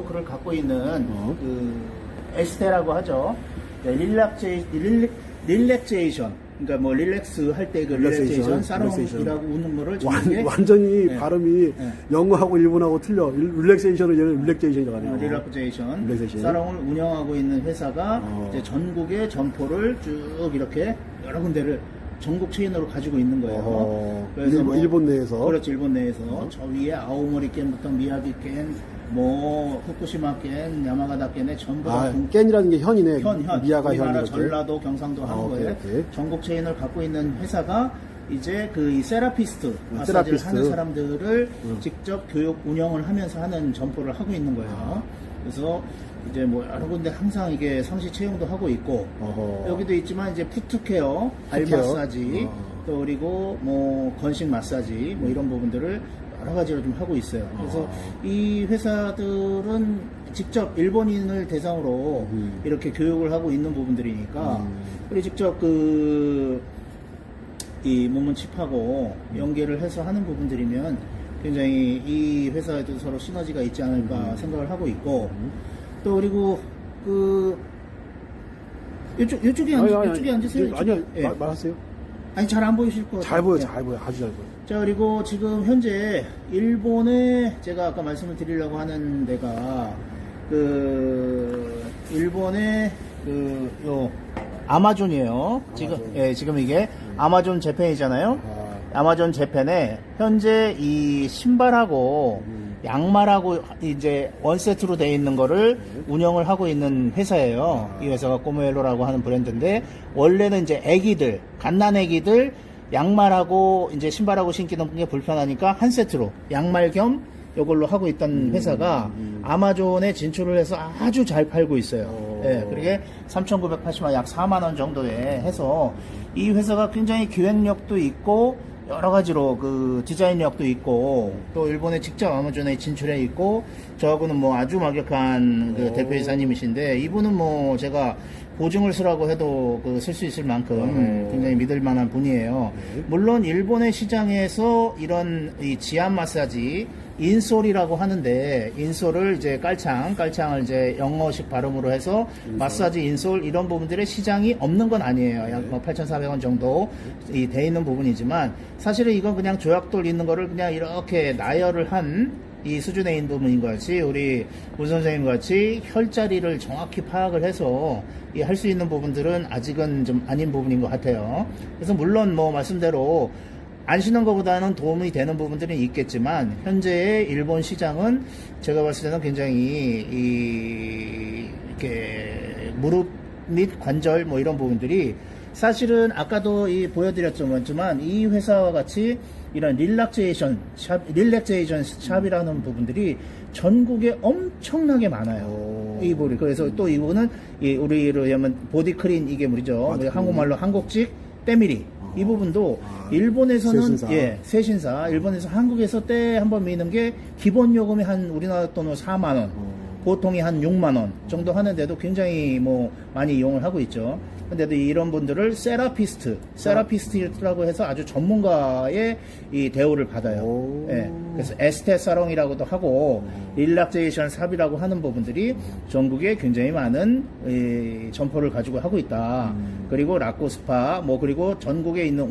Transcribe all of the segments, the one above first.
네트워크를 갖고 있는 그 에스테라고 하죠. 릴렉제이션, 그러니까 뭐 릴렉스 할 때 그 릴렉제이션, 사롱이라고 웃는 거를 완전히 발음이 영어하고 일본하고 틀려. 릴렉세이션은 얘는 릴렉제이션이라고 하네요. 릴렉제이션, 사롱을 운영하고 있는 회사가 이제 전국의 점포를 쭉 이렇게 여러 군데를 전국 체인으로 가지고 있는 거예요. 그래서 일본 내에서. 그렇죠, 일본 내에서. 저 위에 아오모리 겐부터 미야기 겐, 뭐 후쿠시마 겐, 야마가다 겐에 전부 다 겐이라는 게 현이네. 현. 미야가 우리나라 현. 전라도, 경상도 하는 거에 오케이. 전국 체인을 갖고 있는 회사가 이제 그 이 세라피스트 마사지를 하는 사람들을 직접 교육 운영을 하면서 하는 점포를 하고 있는 거예요. 그래서 이제 뭐 여러 군데 항상 이게 상시 채용도 하고 있고 여기도 있지만 이제 푸트케어, 발 마사지 또 그리고 뭐 건식 마사지 뭐 이런 부분들을 여러 가지로 좀 하고 있어요. 그래서 이 회사들은 직접 일본인을 대상으로 이렇게 교육을 하고 있는 부분들이니까 그리고 직접 그 이 문문칩하고 연계를 해서 하는 부분들이면 굉장히 이 회사에도 서로 시너지가 있지 않을까 생각을 하고 있고 또 그리고 그 이쪽에 앉으세요. 아니요, 예. 말하세요. 아니 잘 안 보이실 것 같아요. 잘 보여, 잘 보여, 아주 잘 보여. 자, 그리고 지금 현재 일본에 제가 아까 말씀을 드리려고 하는 데가 그 일본의 그 요 아마존이에요. 지금 이게 아마존 재팬이잖아요. 아마존 재팬에 현재 이 신발하고 양말하고 이제 원세트로 되어 있는 거를 운영을 하고 있는 회사예요. 이 회사가 꼬모엘로라고 하는 브랜드인데 원래는 이제 애기들, 갓난 애기들 양말하고 이제 신발하고 신기는 게 불편하니까 한 세트로 양말 겸 이걸로 하고 있던 회사가 아마존에 진출을 해서 아주 잘 팔고 있어요. 예, 그게 3,980만 약 4만 원 정도에 해서 이 회사가 굉장히 기획력도 있고 여러 가지로 그 디자인력도 있고 또 일본에 직접 아마존에 진출해 있고 저하고는 뭐 아주 막역한 그 대표이사님이신데 이분은 뭐 제가 보증을 쓰라고 해도 그 쓸 수 있을 만큼 굉장히 믿을 만한 분이에요. 물론 일본의 시장에서 이런 이 지압 마사지 인솔이라고 하는데 인솔을 이제 깔창을 이제 영어식 발음으로 해서 마사지 인솔 이런 부분들의 시장이 없는 건 아니에요. 약 뭐 8,400원 정도 돼 있는 부분이지만 사실은 이건 그냥 조약돌 있는 거를 그냥 이렇게 나열을 한 이 수준에 있는 부분인 것 같이 우리 문 선생님 같이 혈자리를 정확히 파악을 해서 할 수 있는 부분들은 아직은 좀 아닌 부분인 것 같아요. 그래서 물론 뭐 말씀대로 안 쉬는 것보다는 도움이 되는 부분들은 있겠지만 현재의 일본 시장은 제가 봤을 때는 굉장히 이렇게 무릎 및 관절 뭐 이런 부분들이 사실은 아까도 보여드렸지만 이 회사와 같이 이런 릴렉제이션 샵이라는 부분들이 전국에 엄청나게 많아요. 그래서 또 이거는 우리로 하면 보디크린 이게 뭐죠? 한국말로 한국직 때밀이 이 부분도 일본에서는 세신사 일본에서 한국에서 때 한번 미는 게 기본 요금이 한 우리나라 돈으로 4만 원 보통이 한 6만 원 정도 하는데도 굉장히 뭐 많이 이용을 하고 있죠. 근데도 이런 분들을 세라피스트라고 해서 아주 전문가의 이 대우를 받아요. 예. 그래서 에스테 사롱이라고도 하고 릴렉제이션 샵이라고 하는 부분들이 전국에 굉장히 많은 점포를 가지고 하고 있다. 그리고 라코스파 그리고 전국에 있는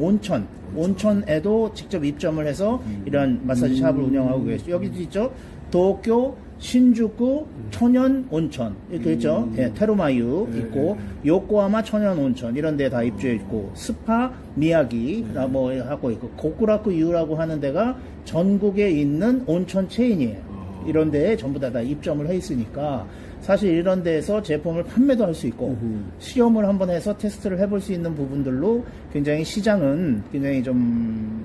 온천에도 직접 입점을 해서 이런 마사지 샵을 운영하고 계시죠. 여기도 있죠. 도쿄 신주쿠 천연 온천 이렇게 있죠. 테루마유 있고 요코하마 천연 온천 이런 데 다 입주해 있고 스파 미야기 뭐 하고 있고 고쿠라쿠 유라고 하는 데가 전국에 있는 온천 체인이에요. 이런 데에 전부 다 입점을 해 있으니까 사실 이런 데에서 제품을 판매도 할 수 있고 시험을 한번 해서 테스트를 해볼 수 있는 부분들로 굉장히 시장은 굉장히 좀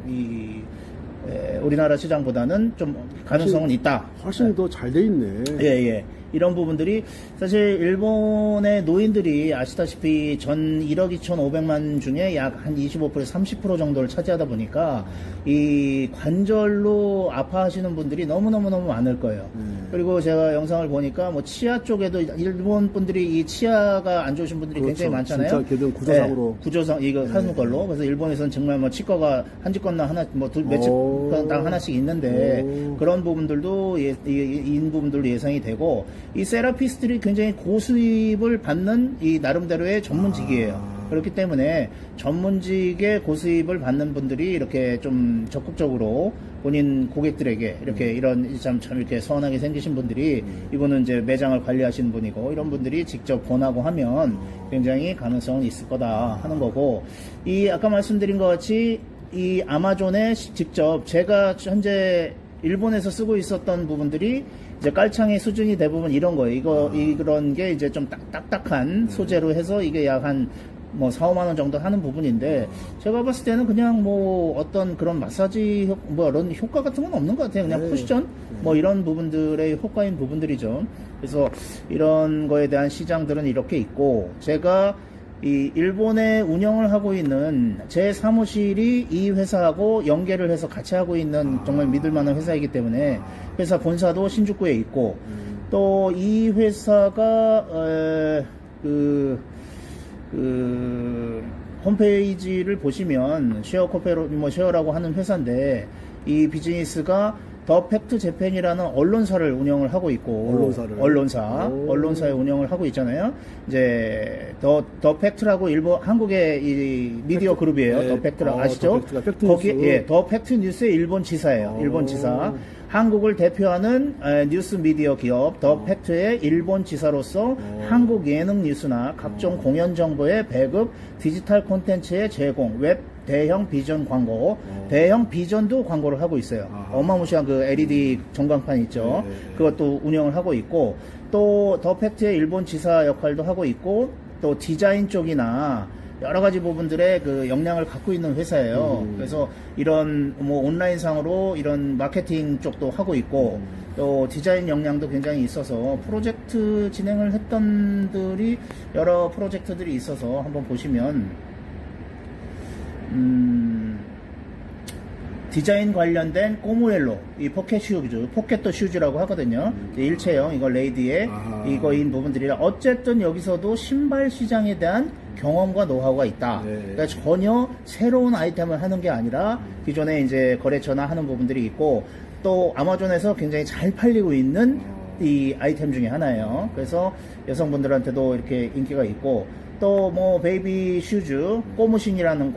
우리나라 시장보다는 좀 가능성은 있다. 훨씬 더 잘 돼 있네. 예. 이런 부분들이 사실 일본의 노인들이 아시다시피 전 1억 2,500만 중에 약 한 25% 30% 정도를 차지하다 보니까 이 관절로 아파하시는 분들이 너무너무 많을 거예요. 그리고 제가 영상을 보니까 뭐 치아 쪽에도 일본 분들이 이 치아가 안 좋으신 분들이 굉장히 많잖아요. 진짜 걔들 구조상으로. 구조상 이거 하는 걸로. 그래서 일본에서는 정말 뭐 치과가 한 치과나 하나 몇 치과당 하나씩 있는데 그런 부분들도 이 부분들도 예상이 되고 이 세라피스트들이 굉장히 고수입을 받는 이 나름대로의 전문직이에요. 그렇기 때문에 전문직의 고수입을 받는 분들이 이렇게 좀 적극적으로 본인 고객들에게 이렇게 이런 참 이렇게 선하게 생기신 분들이 이분은 이제 매장을 관리하시는 분이고 이런 분들이 직접 권하고 하면 굉장히 가능성은 있을 거다 하는 거고, 이 아까 말씀드린 것 같이 이 아마존에 직접 제가 현재 일본에서 쓰고 있었던 부분들이 이제 깔창의 수준이 대부분 이런 거예요. 이런 게 이제 좀 딱딱한 소재로 해서 이게 약 한 뭐 4, 5만 원 정도 하는 부분인데, 제가 봤을 때는 그냥 뭐 어떤 그런 마사지 뭐 이런 효과 같은 건 없는 것 같아요. 그냥 쿠션 뭐 이런 부분들의 효과인 부분들이죠. 그래서 이런 거에 대한 시장들은 이렇게 있고, 제가 이 일본에 운영을 하고 있는 제 사무실이 이 회사하고 연계를 해서 같이 하고 있는 정말 믿을 만한 회사이기 때문에 회사 본사도 신주쿠에 있고, 또 이 회사가 홈페이지를 보시면 쉐어라고 하는 회사인데, 이 비즈니스가 더 팩트 재팬이라는 언론사를 운영을 하고 있고, 언론사의 운영을 하고 있잖아요. 이제 더 팩트라고 한국의 이 미디어 그룹이에요. 더 팩트라고 아시죠? 거기에 더 팩트 뉴스의 일본 지사예요. 일본 지사. 한국을 대표하는 뉴스 미디어 기업 더 팩트의 일본 지사로서 한국 예능 뉴스나 각종 공연 정보의 배급, 디지털 콘텐츠의 제공, 웹 대형 비전 광고, 대형 비전도 광고를 하고 있어요. 어마무시한 그 LED 전광판 있죠. 그것도 운영을 하고 있고, 또 더 팩트의 일본 지사 역할도 하고 있고, 또 디자인 쪽이나 여러 가지 부분들의 그 역량을 갖고 있는 회사예요. 그래서 이런 뭐 온라인상으로 이런 마케팅 쪽도 하고 있고, 또 디자인 역량도 굉장히 있어서 프로젝트 진행을 했던 들이 여러 프로젝트들이 있어서 한번 보시면 디자인 관련된 꼬무엘로, 이 포켓 슈즈, 포켓도 슈즈라고 하거든요. 일체형, 이거 레이디의 이거인 부분들이라, 어쨌든 여기서도 신발 시장에 대한 경험과 노하우가 있다. 그러니까 전혀 새로운 아이템을 하는 게 아니라 기존에 이제 거래처나 하는 부분들이 있고, 또 아마존에서 굉장히 잘 팔리고 있는 이 아이템 중에 하나예요. 그래서 여성분들한테도 이렇게 인기가 있고, 또 뭐 베이비 슈즈, 꼬무신이라는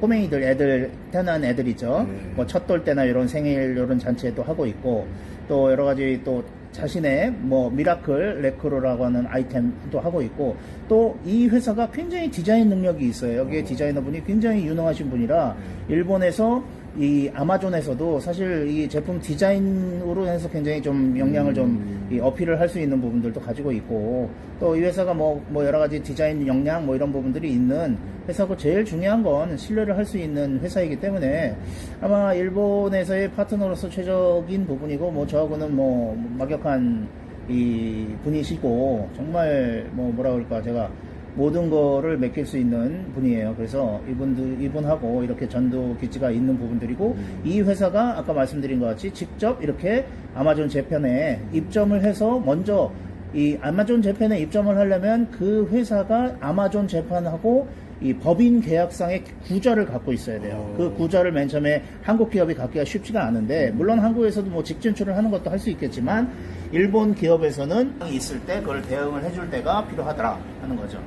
꼬맹이들 애들 태어난 애들이죠. 뭐 첫돌 때나 이런 생일 이런 잔치에도 하고 있고, 또 여러 가지 또 자신의 뭐 미라클 레크로라고 하는 아이템도 하고 있고, 또 이 회사가 굉장히 디자인 능력이 있어요. 여기에 디자이너분이 굉장히 유능하신 분이라 일본에서 이 아마존에서도 사실 이 제품 디자인으로 해서 굉장히 좀 역량을 좀 이 어필을 할 수 있는 부분들도 가지고 있고, 또 이 회사가 뭐 여러 가지 디자인 역량 뭐 이런 부분들이 있는 회사고, 제일 중요한 건 신뢰를 할 수 있는 회사이기 때문에 아마 일본에서의 파트너로서 최적인 부분이고, 뭐 저하고는 뭐 막역한 이 분이시고, 정말 뭐 뭐라 그럴까, 제가 모든 거를 맡길 수 있는 분이에요. 그래서 이분하고 이렇게 전도 기지가 있는 부분들이고, 이 회사가 아까 말씀드린 것 같이 직접 이렇게 아마존 재팬에 입점을 해서, 먼저 이 아마존 재팬에 입점을 하려면 그 회사가 아마존 재팬하고 이 법인 계약상의 구자를 갖고 있어야 돼요. 그 구자를 맨 처음에 한국 기업이 갖기가 쉽지가 않은데, 물론 한국에서도 뭐 직진출을 하는 것도 할 수 있겠지만, 일본 기업에서는 있을 때 그걸 대응을 해줄 때가 필요하더라 하는 거죠.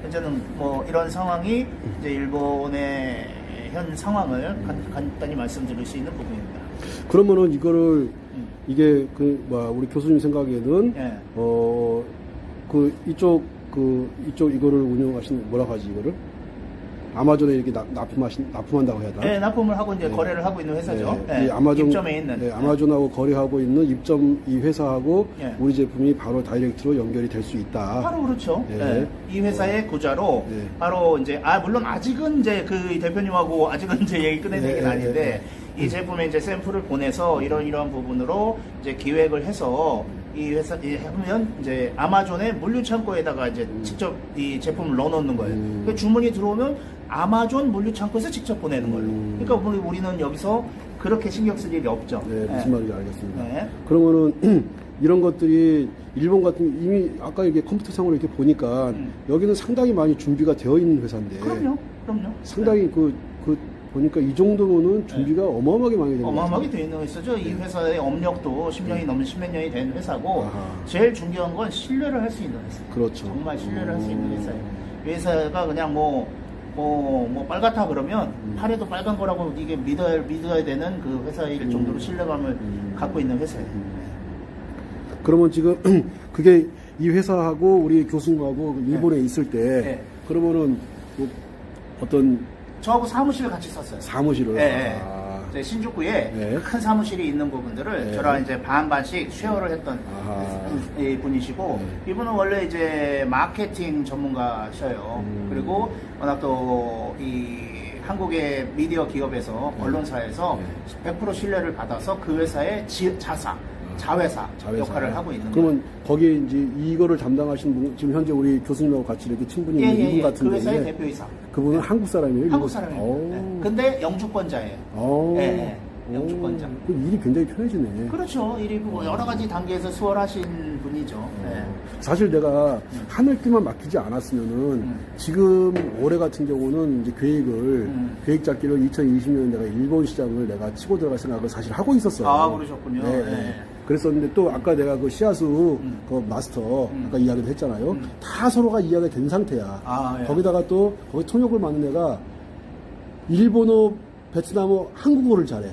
현재는 뭐 이런 상황이 이제 일본의 현 상황을 간단히 말씀드릴 수 있는 부분입니다. 그러면은 이거를 이게 우리 교수님 생각에는 이쪽 이거를 운영하시는, 뭐라고 하지, 이거를? 아마존에 이렇게 납품한다고 해야 되나? 네, 납품을 하고 이제 거래를 하고 있는 회사죠. 이 아마존, 입점에 있는. 아마존하고 거래하고 있는 입점 이 회사하고 우리 제품이 바로 다이렉트로 연결이 될 수 있다. 바로 그렇죠. 이 회사의 구자로 바로 이제 물론 아직은 이제 그 대표님하고 아직은 이제 얘기 끝낸 얘기는 아닌데, 이 제품의 이제 샘플을 보내서 이런 부분으로 이제 기획을 해서 이 회사 하면 이제 아마존의 물류 창고에다가 이제 직접 이 제품을 넣어놓는 거예요. 그 주문이 들어오면 아마존 물류 창고에서 직접 보내는 걸로. 그러니까 우리는 여기서 그렇게 신경 쓸 일이 없죠. 네, 무슨 말인지 알겠습니다. 그러면은 이런 것들이 일본 같은, 이미 아까 이렇게 컴퓨터상으로 이렇게 보니까 여기는 상당히 많이 준비가 되어 있는 회사인데. 그럼요. 상당히 보니까 이 정도면은 준비가 어마어마하게 많이 되는 어마어마하게 돼 있는 회사죠. 이 회사의 업력도 10년이 넘은 10몇 년이 된 회사고 아하. 제일 중요한 건 신뢰를 할 수 있는 회사. 그렇죠. 정말 신뢰를 할 수 있는 회사예요. 이 회사가 그냥 뭐 빨갛다 그러면 팔에도 빨간 거라고 이게 믿어야 되는 그 회사일 정도로 신뢰감을 갖고 있는 회사예요. 그러면 지금 그게 이 회사하고 우리 교수님하고 일본에 있을 때 네. 그러면은 뭐 어떤 저하고 사무실을 같이 썼어요. 사무실을 네, 아, 이제 신주쿠에 네. 큰 사무실이 있는 부분들을 네. 저랑 이제 반반씩 쉐어를 했던 아하. 이 분이시고 이분은 원래 이제 마케팅 전문가셔요. 그리고 워낙 또 이 한국의 미디어 기업에서 언론사에서 100% 신뢰를 받아서 그 회사의 자회사 역할을 하고 있는 거예요. 그러면 거기에 이제 이거를 담당하신 분 지금 현재 우리 교수님하고 같이 이렇게 친분이 있는 이분 같은 그 회사의 경우에 대표이사. 그분은 한국 사람이에요? 한국 사람이에요. 네. 근데 영주권자예요. 네, 영주권자. 그 일이 굉장히 편해지네. 그렇죠. 일이 뭐 여러 가지 단계에서 수월하신 분이죠. 네. 사실 내가 하늘길만 막히지 않았으면은 지금 올해 같은 경우는 이제 계획 잡기로 2020년 내가 일본 시장을 내가 치고 들어갈 생각을 사실 하고 있었어요. 아, 그러셨군요. 네. 네. 그랬었는데 또 아까 내가 그 시아수 그 마스터 아까 이야기도 했잖아요. 다 서로가 이야기가 된 상태야. 아, 예. 거기다가 또 거기 통역을 맡는 애가 일본어, 베트남어, 한국어를 잘해.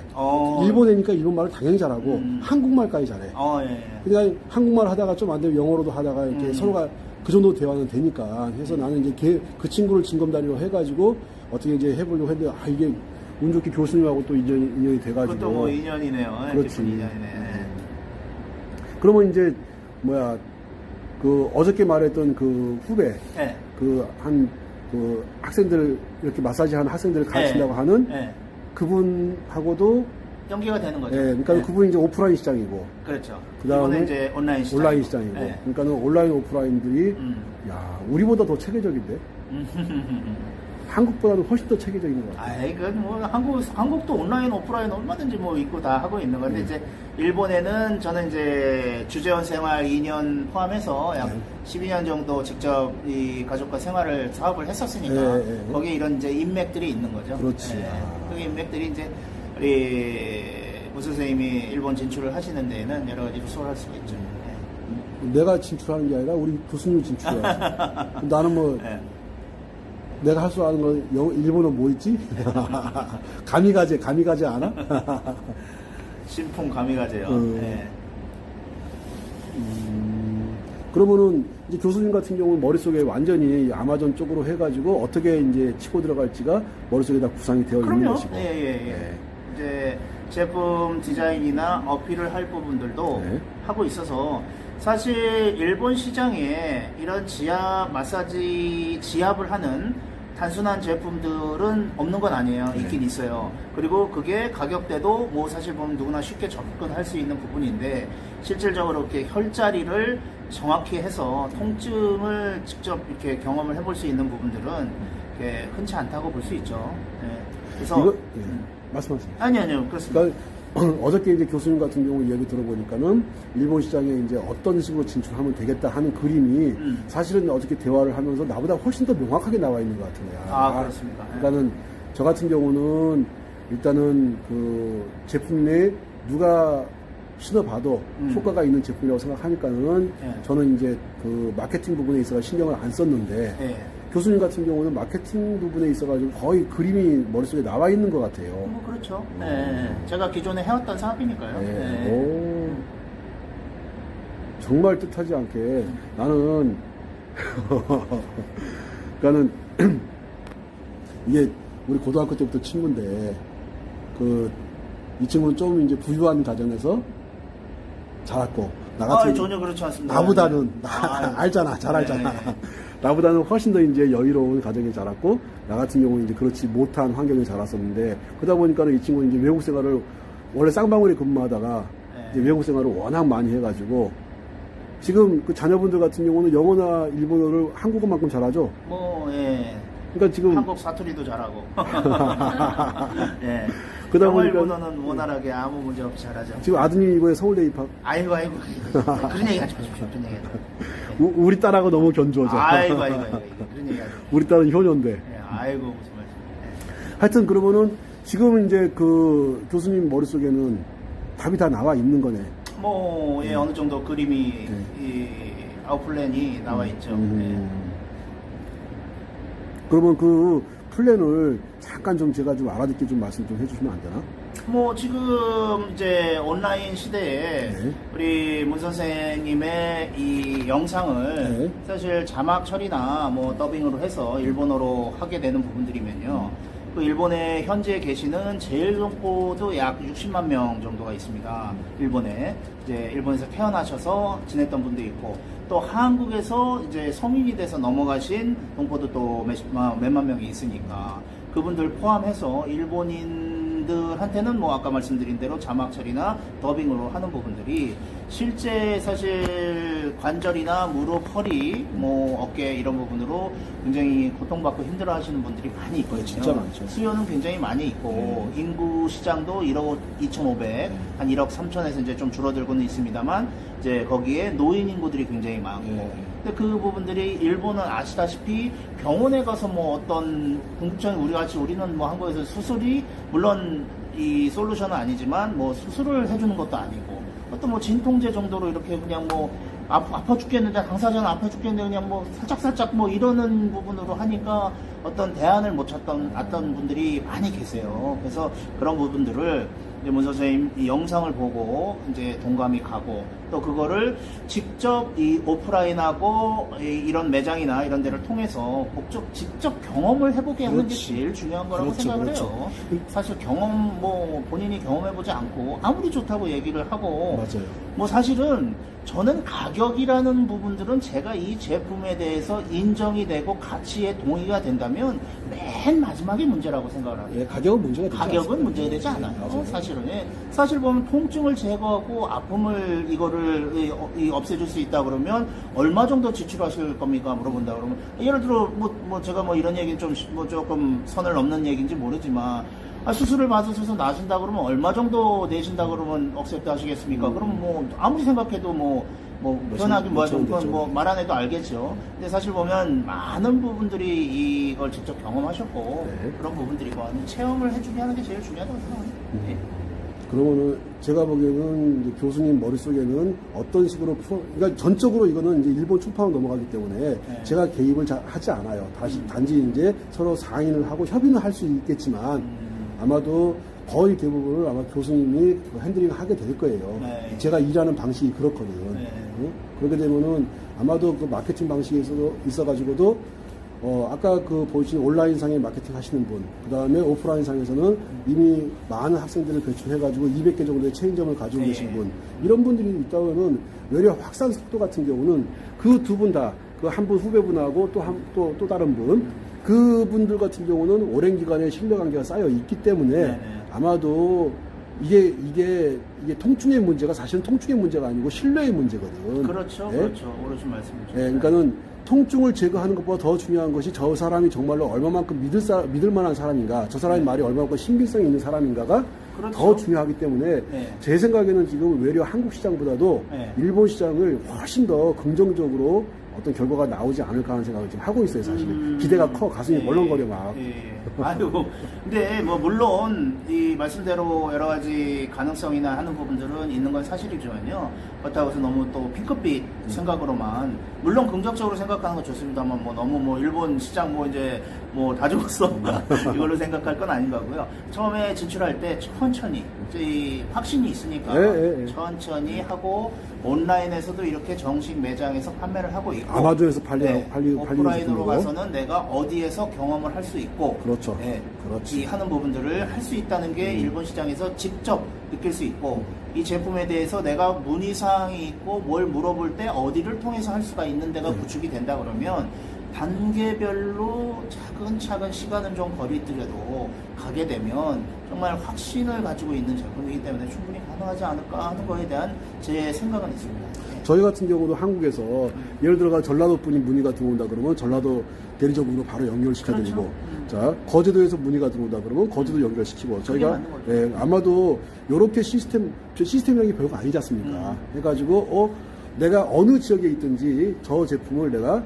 일본애니까 일본 말을 당연히 잘하고 한국말까지 잘해. 예. 그러니까 한국말 하다가 좀 안 되면 영어로도 하다가 이렇게 서로가 그 정도 대화는 되니까 해서 나는 이제 그 친구를 징검다리로 해가지고 어떻게 이제 해보려고 했는데 이게 운 좋게 교수님하고 또 인연이 돼가지고. 그것도 뭐 인연이네요. 그렇지. 깊은 인연이네. 그러면 이제 그 어저께 말했던 그 후배 네. 그 학생들 이렇게 마사지 하는 학생들을 가르친다고 하는 네. 그분하고도 연계가 되는 거죠. 예, 그러니까 네. 그분이 이제 오프라인 시장이고 그렇죠. 그다음에 이번에 이제 온라인 시장. 온라인 시장이고 네. 그러니까는 온라인 오프라인들이 야 우리보다 더 체계적인데 한국보다도 훨씬 더 체계적인 것 같아요. 아이, 뭐, 한국도 온라인, 오프라인 얼마든지 뭐 있고 다 하고 있는 건데, 이제, 일본에는 저는 이제 주재원 생활 2년 포함해서 약 12년 정도 직접 이 가족과 사업을 했었으니까, 거기에 이런 이제 인맥들이 있는 거죠. 그렇지. 그 인맥들이 이제, 우리, 무 선생님이 일본 진출을 하시는 데에는 여러 가지로 수월할 수가 있죠. 내가 진출하는 게 아니라 우리 교수님이 진출해야지. 나는 뭐, 내가 할 줄 아는 건 일본어 뭐 있지? 가미가제 아나? 신풍 가미가제요. 네. 그러면은 이제 교수님 같은 경우는 머릿속에 완전히 아마존 쪽으로 해가지고 어떻게 이제 치고 들어갈지가 머릿속에 다 구상이 되어 있는 그럼요. 것이고. 예. 이제 제품 디자인이나 어필을 할 부분들도 하고 있어서 사실 일본 시장에 이런 마사지 지압을 하는 단순한 제품들은 없는 건 아니에요. 있긴 있어요. 그리고 그게 가격대도 뭐 사실 보면 누구나 쉽게 접근할 수 있는 부분인데 실질적으로 이렇게 혈자리를 정확히 해서 통증을 직접 이렇게 경험을 해볼 수 있는 부분들은 이렇게 흔치 않다고 볼 수 있죠. 그래서 이거, 말씀하세요. 아니요 그렇습니다. 그러니까 어저께 이제 교수님 같은 경우 이야기 들어보니까는 일본 시장에 이제 어떤 식으로 진출하면 되겠다 하는 그림이 사실은 어저께 대화를 하면서 나보다 훨씬 더 명확하게 나와 있는 것 같은데요. 그렇습니다. 그러니까는 저 같은 경우는 일단은 그 제품 내에 누가 신어봐도 효과가 있는 제품이라고 생각하니까는 저는 이제 그 마케팅 부분에 있어서 신경을 안 썼는데 교수님 같은 경우는 마케팅 부분에 있어가지고 거의 그림이 머릿속에 나와 있는 것 같아요. 뭐 그렇죠. 제가 기존에 해왔던 사업이니까요. 오, 정말 뜻하지 않게 나는 그러니까는 이게 우리 고등학교 때부터 친구인데 이 친구는 좀 이제 부유한 가정에서 자랐고 나 같은 전혀 그렇지 않습니다. 나보다는 알잖아, 잘 알잖아. 나보다는 훨씬 더 이제 여유로운 가정에 자랐고 나 같은 경우는 이제 그렇지 못한 환경에 자랐었는데 그러다 보니까는 이 친구는 이제 외국 생활을 원래 쌍방울에 근무하다가 이제 외국 생활을 워낙 많이 해가지고 지금 그 자녀분들 같은 경우는 영어나 일본어를 한국어만큼 잘하죠. 그러니까 지금 한국 사투리도 잘하고. 그러다 영어 보니까 일본어는 원활하게 아무 문제 없이 잘하죠. 지금 아드님이 이번에 서울대 입학. 아이고. 그런 얘기 하지 마십시오. 그런 얘기. 우리 딸하고 너무 견주어져. 아이고. 그런 얘기 하지. 우리 딸은 효녀인데. 아이고 무슨 말씀. 하여튼 그러면은 지금 이제 그 교수님 머릿속에는 답이 다 나와 있는 거네. 뭐, 예, 어느 정도 그림이, 이 아웃플랜이 나와 있죠. 그러면 그 플랜을 잠깐 좀 제가 좀 알아듣게 좀 말씀 좀 해주시면 안 되나? 뭐 지금 이제 온라인 시대에 네. 우리 문 선생님의 이 영상을 네. 사실 자막 처리나 뭐 더빙으로 해서 일본어로 하게 되는 부분들이면요. 그 일본에 현재 계시는 제일 동포도 약 60만 명 정도가 있습니다. 일본에 이제 일본에서 태어나셔서 지냈던 분도 있고 또 한국에서 이제 성인이 돼서 넘어가신 동포도 또 몇만 명이 있으니까 그분들 포함해서 일본인들한테는 뭐 아까 말씀드린 대로 자막 처리나 더빙으로 하는 부분들이 실제 사실 관절이나 무릎, 허리, 뭐 어깨 이런 부분으로 굉장히 고통받고 힘들어하시는 분들이 많이 있거든요. 진짜 많죠. 수요는 굉장히 많이 있고 인구 시장도 1억 2,500, 한 1억 3천에서 이제 좀 줄어들고는 있습니다만 이제 거기에 노인 인구들이 굉장히 많고 근데 그 부분들이 일본은 아시다시피 병원에 가서 뭐 어떤 궁극적인 우리 같이 우리는 뭐 한국에서 수술이 물론 이 솔루션은 아니지만 뭐 수술을 해주는 것도 아니고 어떤 뭐 진통제 정도로 이렇게 그냥 뭐 아파 죽겠는데 당사자는 아파 죽겠는데 그냥 뭐 살짝 뭐 이러는 부분으로 하니까 어떤 대안을 못 찾던 분들이 많이 계세요. 그래서 그런 부분들을 이제 문 선생님 이 영상을 보고 이제 동감이 가고 또 그거를 직접 이 오프라인하고 이런 매장이나 이런 데를 통해서 직접 경험을 해보게 하는 게 제일 중요한 거라고 생각을 해요. 사실 경험 뭐 본인이 경험해보지 않고 아무리 좋다고 얘기를 하고 맞아요. 뭐 사실은 저는 가격이라는 부분들은 제가 이 제품에 대해서 인정이 되고 가치에 동의가 된다면 맨 마지막에 문제라고 생각을 합니다. 예, 가격은 문제가 되지 가격은 않습니다. 문제가 되지 않아요. 맞아요. 사실은 사실 보면 통증을 제거하고 아픔을 이거를 없애줄 수 있다 그러면 얼마 정도 지출하실 겁니까? 물어본다 그러면 예를 들어 뭐 제가 뭐 이런 얘기는 좀 뭐 조금 선을 넘는 얘기인지 모르지만 수술을 받으셔서 나신다 그러면 얼마 정도 내신다 그러면 억셉트 하시겠습니까? 그러면 뭐 아무리 생각해도 뭐 편하게 뭐 말 안 해도 알겠죠. 근데 사실 보면 많은 부분들이 이걸 직접 경험하셨고 그런 부분들이고 체험을 해주게 하는 게 제일 중요하다고 생각합니다. 그러면은 제가 보기에는 이제 교수님 머릿속에는 어떤 식으로 그러니까 전적으로 이거는 이제 일본 출판으로 넘어가기 때문에 제가 개입을 하지 않아요. 단지 이제 서로 상의를 하고 협의는 할 수 있겠지만 아마도 거의 대부분을 아마 교수님이 핸들링을 하게 될 거예요. 제가 일하는 방식이 그렇거든요. 그렇게 되면은 아마도 그 마케팅 방식에 있어가지고도 아까 그 보신 온라인상에 마케팅 하시는 분, 그 다음에 오프라인상에서는 이미 많은 학생들을 배출해가지고 200개 정도의 체인점을 가지고 계신 분, 이런 분들이 있다면은 외려 확산 속도 같은 경우는 그 두 분 다, 그 한 분 후배분하고 또 다른 분, 그분들 같은 경우는 오랜 기간의 신뢰 관계가 쌓여 있기 때문에 아마도 이게 통증의 문제가 사실은 통증의 문제가 아니고 신뢰의 문제거든. 그렇죠. 그렇죠. 옳으신 말씀이죠. 그러니까는 통증을 제거하는 것보다 더 중요한 것이 저 사람이 정말로 얼마만큼 믿을 만한 사람인가, 저 사람의 말이 얼마만큼 신빙성이 있는 사람인가가 더 중요하기 때문에 제 생각에는 지금 외려 한국 시장보다도 일본 시장을 훨씬 더 긍정적으로 어떤 결과가 나오지 않을까 하는 생각을 지금 하고 있어요, 사실. 기대가 커, 가슴이 벌렁거려 막. 아유, 근데 뭐 물론 이 말씀대로 여러 가지 가능성이나 하는 부분들은 있는 건 사실이지만요. 그렇다고 해서 너무 또 핑크빛 생각으로만 물론 긍정적으로 생각하는 건 좋습니다만 뭐 너무 뭐 일본 시장 뭐 이제 뭐 다 죽었어 이걸로 생각할 건 아닌 거고요. 처음에 진출할 때 천천히 이 확신이 있으니까 천천히 하고 온라인에서도 이렇게 정식 매장에서 판매를 하고 있고 아마존에서 팔리고 오프라인으로 가서는 내가 어디에서 경험을 할 수 있고 그렇죠. 이 하는 부분들을 할 수 있다는 게 일본 시장에서 직접 느낄 수 있고 이 제품에 대해서 내가 문의사항이 있고 뭘 물어볼 때 어디를 통해서 할 수가 있는 데가 구축이 된다 그러면 단계별로 차근차근 시간은 좀 거리더라도 가게 되면 정말 확신을 가지고 있는 제품이기 때문에 충분히 가능하지 않을까 하는 거에 대한 제 생각은 있습니다. 저희 같은 경우도 한국에서 예를 들어가 전라도 분이 문의가 들어온다 그러면 전라도 대리점으로 바로 연결시켜드리고 자 거제도에서 문의가 들어온다 그러면 거제도 연결시키고 저희가 아마도 이렇게 시스템이라는 게 별거 아니지 않습니까? 해가지고 내가 어느 지역에 있든지 저 제품을 내가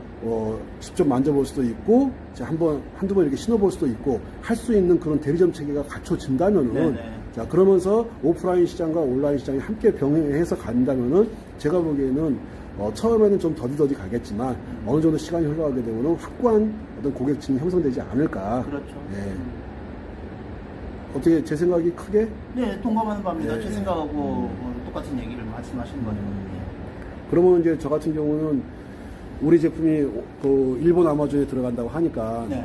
직접 만져볼 수도 있고 한두 번 이렇게 신어볼 수도 있고 할 수 있는 그런 대리점 체계가 갖춰진다면은 네네. 자 그러면서 오프라인 시장과 온라인 시장이 함께 병행해서 간다면은 제가 보기에는 처음에는 좀 더디더디 가겠지만 어느 정도 시간이 흘러가게 되면은 확고한 어떤 고객층이 형성되지 않을까. 그렇죠. 네. 어떻게 제 생각이 크게? 네, 동감하는 바입니다. 네. 제 생각하고 똑같은 얘기를 말씀하시는 거네요. 그러면 이제 저 같은 경우는 우리 제품이 그 일본 아마존에 들어간다고 하니까 네.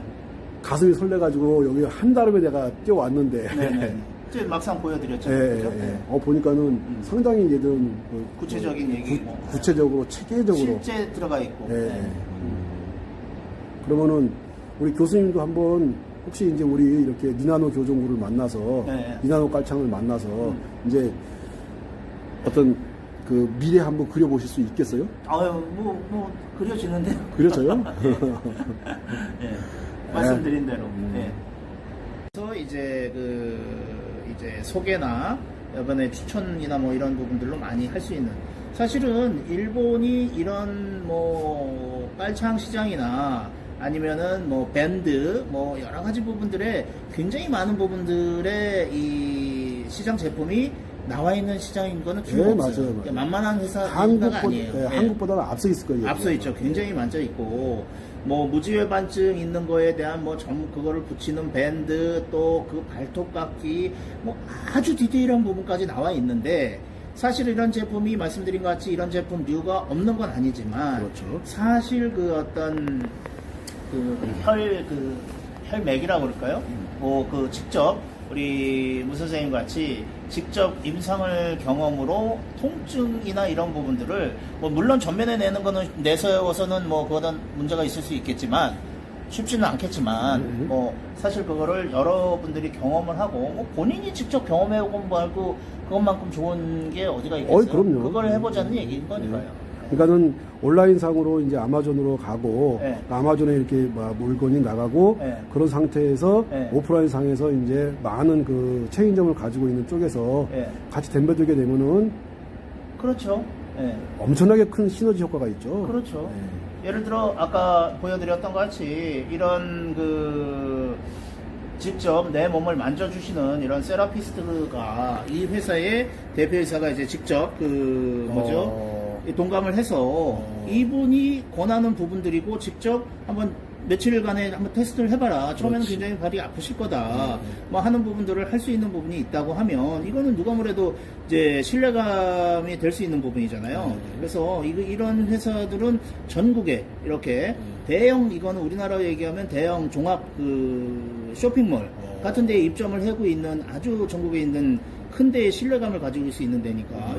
가슴이 설레가지고 여기 한 달음에 내가 뛰어왔는데 네네. 이제 막상 보여드렸죠. 예, 그렇죠? 예, 예. 보니까는 상당히 얘들은 구체적인 얘기, 구체적으로 체계적으로 실제 들어가 있고. 예, 네. 예. 그러면은 우리 교수님도 한번 혹시 이제 우리 이렇게 니나노 교정구를 만나서 네. 니나노 깔창을 만나서 이제 어떤 그 미래 한번 그려보실 수 있겠어요? 아유, 그려지는데요. 그려져요? 네. 말씀드린 대로. 음. 네. 그래서 이제 이제 소개나 이번에 추천이나 뭐 이런 부분들로 많이 할 수 있는. 사실은 일본이 이런 뭐 깔창 시장이나 아니면은 뭐 밴드 뭐 여러 가지 부분들에 굉장히 많은 부분들의 이 시장 제품이 나와 있는 시장인 거는 네, 틀림없어요. 맞아요, 맞아요. 그러니까 만만한 회사가 아니에요. 네. 한국보다는 앞서 있을 거예요. 앞서 있죠. 굉장히 많져 있고, 뭐, 무지외반증 있는 거에 대한 뭐, 그거를 붙이는 밴드, 또 그 발톱깎이, 뭐, 아주 디테일한 부분까지 나와 있는데, 사실 이런 제품이 말씀드린 것 같이 이런 제품류가 없는 건 아니지만, 그렇죠. 사실 그 어떤, 혈맥이라고 그럴까요? 뭐, 직접, 우리 문 선생님 같이 직접 임상을 경험으로 통증이나 이런 부분들을 뭐 물론 전면에 내는 거는 내세워서는 뭐 그거는 문제가 있을 수 있겠지만 쉽지는 않겠지만 뭐 사실 그거를 여러분들이 경험을 하고 뭐 본인이 직접 경험해보고 말고 그것만큼 좋은 게 어디가 있겠어요? 그럼요. 그걸 해보자는 얘기인 거니까요. 그러니까는 온라인상으로 이제 아마존으로 가고 네. 아마존에 이렇게 막 물건이 나가고 네. 그런 상태에서 네. 오프라인상에서 이제 많은 그 체인점을 가지고 있는 쪽에서 네. 같이 덤벼들게 되면은 그렇죠. 네. 엄청나게 큰 시너지 효과가 있죠. 그렇죠. 네. 예를 들어 아까 보여드렸던 것 같이 이런 직접 내 몸을 만져주시는 이런 세라피스트가 이 회사의 대표이사가 이제 직접 이 동감을 해서 이분이 권하는 부분들이고 직접 한번 며칠간에 한번 테스트를 해봐라. 처음에는 그렇지. 굉장히 발이 아프실 거다. 뭐 하는 부분들을 할 수 있는 부분이 있다고 하면 이거는 누가 뭐래도 이제 신뢰감이 될 수 있는 부분이잖아요. 그래서 이런 회사들은 전국에 이렇게 대형 이거는 우리나라로 얘기하면 대형 종합 쇼핑몰 같은 데에 입점을 하고 있는 아주 전국에 있는 큰 데의 신뢰감을 가지고 있을 수 있는 데니까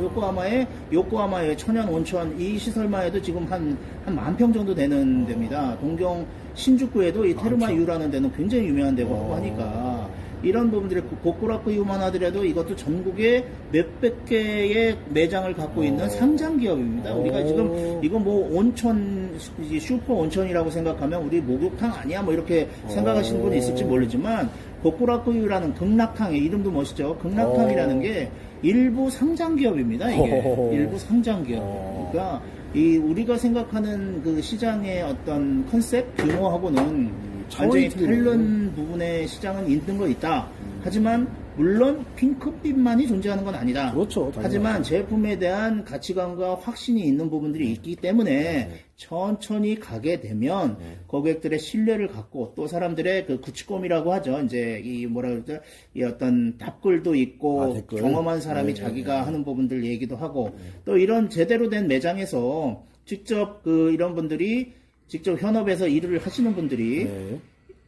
요코하마의 천연 온천 이 시설만 해도 지금 한 10,000평 정도 되는 데입니다. 동경 신주쿠에도 이 테르마유라는 데는 굉장히 유명한 데고 하고 하니까 이런 부분들이 고쿠라쿠유만 하더라도 이것도 전국에 몇백 개의 매장을 갖고 있는 상장 기업입니다. 우리가 지금 이거 뭐 온천 슈퍼 온천이라고 생각하면 우리 목욕탕 아니야 뭐 이렇게 생각하시는 분이 있을지 모르지만 고쿠라쿠유라는 극락탕의 이름도 멋있죠. 극락탕이라는 게 일부 상장 기업입니다. 이게 일부 상장 기업. 그러니까 우리가 생각하는 그 시장의 어떤 컨셉 규모하고는 완전히 다른 부분의 시장은 있는 거 있다. 하지만 물론 핑크빛만이 존재하는 건 아니다. 그렇죠. 하지만 제품에 대한 가치관과 확신이 있는 부분들이 있기 때문에 천천히 가게 되면 고객들의 신뢰를 갖고 또 사람들의 그 구치꼼이라고 하죠. 이제 이 뭐라 그러죠? 이 어떤 답글도 있고 댓글. 경험한 사람이 자기가 하는 부분들 얘기도 하고 또 이런 제대로 된 매장에서 직접 이런 분들이 직접 현업에서 일을 하시는 분들이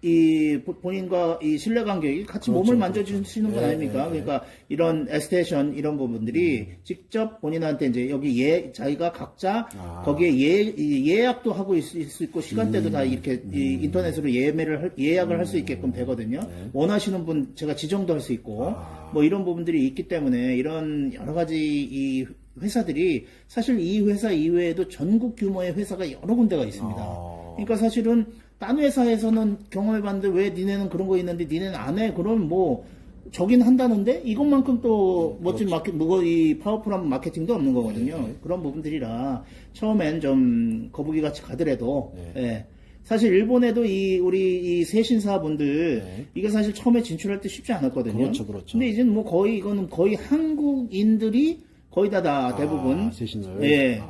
이 본인과 이 신뢰관계에 같이 몸을 만져주시는 건 아닙니까? 그러니까 이런 에스테이션 이런 부분들이 직접 본인한테 이제 여기 자기가 각자 거기에 예약도 하고 있을 수 있고 시간대도 다 이렇게 인터넷으로 예약을 할 수 있게끔 되거든요. 원하시는 분 제가 지정도 할 수 있고 뭐 이런 부분들이 있기 때문에 이런 여러 가지 이 회사들이 사실 이 회사 이외에도 전국 규모의 회사가 여러 군데가 있습니다. 그러니까 사실은 딴 회사에서는 경험해봤는데 왜 니네는 그런 거 있는데 니네는 안 해? 그럼 뭐 저긴 한다는데 이것만큼 또 멋진 이 파워풀한 마케팅도 없는 거거든요. 그런 부분들이라 처음엔 좀 거북이 같이 가더라도 예. 사실 일본에도 우리 이 세신사분들 이게 사실 처음에 진출할 때 쉽지 않았거든요. 그렇죠, 그렇죠. 근데 이제는 뭐 거의 이거는 거의 한국인들이 거의 다 대부분 세신을. 예.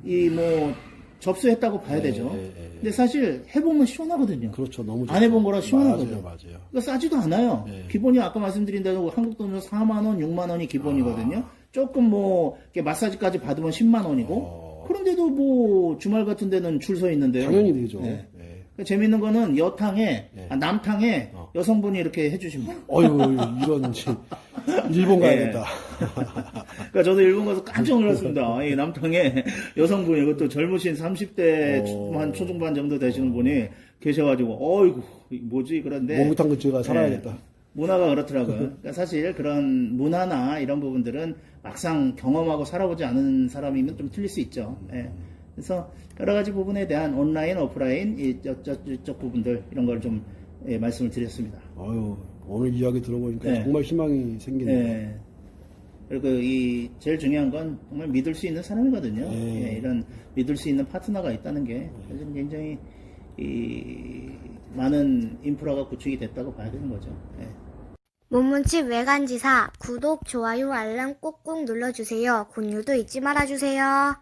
이 뭐 접수했다고 봐야 되죠. 근데 사실 해보면 시원하거든요. 그렇죠. 너무 안 해본 거라 시원하거든요. 맞아요, 맞아요. 그러니까 싸지도 않아요. 네. 기본이 아까 말씀드린 대로 한국 돈으로 4만 원, 6만 원이 기본이거든요. 조금 뭐 이렇게 마사지까지 받으면 10만 원이고. 그런데도 뭐 주말 같은 데는 줄 서 있는데요. 당연히 되죠. 네. 그러니까 재밌는 거는 여탕에 남탕에 여성분이 이렇게 해주십니다. 어휴, 이런 일본 가야겠다. 그러니까 저도 일본 가서 깜짝 놀랐습니다. 이 남탕에 여성분이 이것도 젊으신 30대 한 초중반 정도 되시는 분이 계셔가지고 어이구 뭐지 그런데 목욕탕 근처에 가 살아야겠다. 문화가 그렇더라고요. 그러니까 사실 그런 문화나 이런 부분들은 막상 경험하고 살아보지 않은 사람이면 좀 틀릴 수 있죠. 예. 그래서 여러 가지 부분에 대한 온라인, 오프라인 이쪽 부분들 이런 걸 좀 말씀을 드렸습니다. 아유, 오늘 이야기 들어보니까 네. 정말 희망이 생기네요. 예. 그리고 제일 중요한 건 정말 믿을 수 있는 사람이거든요. 예, 이런 믿을 수 있는 파트너가 있다는 게 굉장히 많은 인프라가 구축이 됐다고 봐야 되는 거죠. 예. 문문칩 외간지사 구독, 좋아요, 알람 꾹꾹 눌러주세요. 공유도 잊지 말아주세요.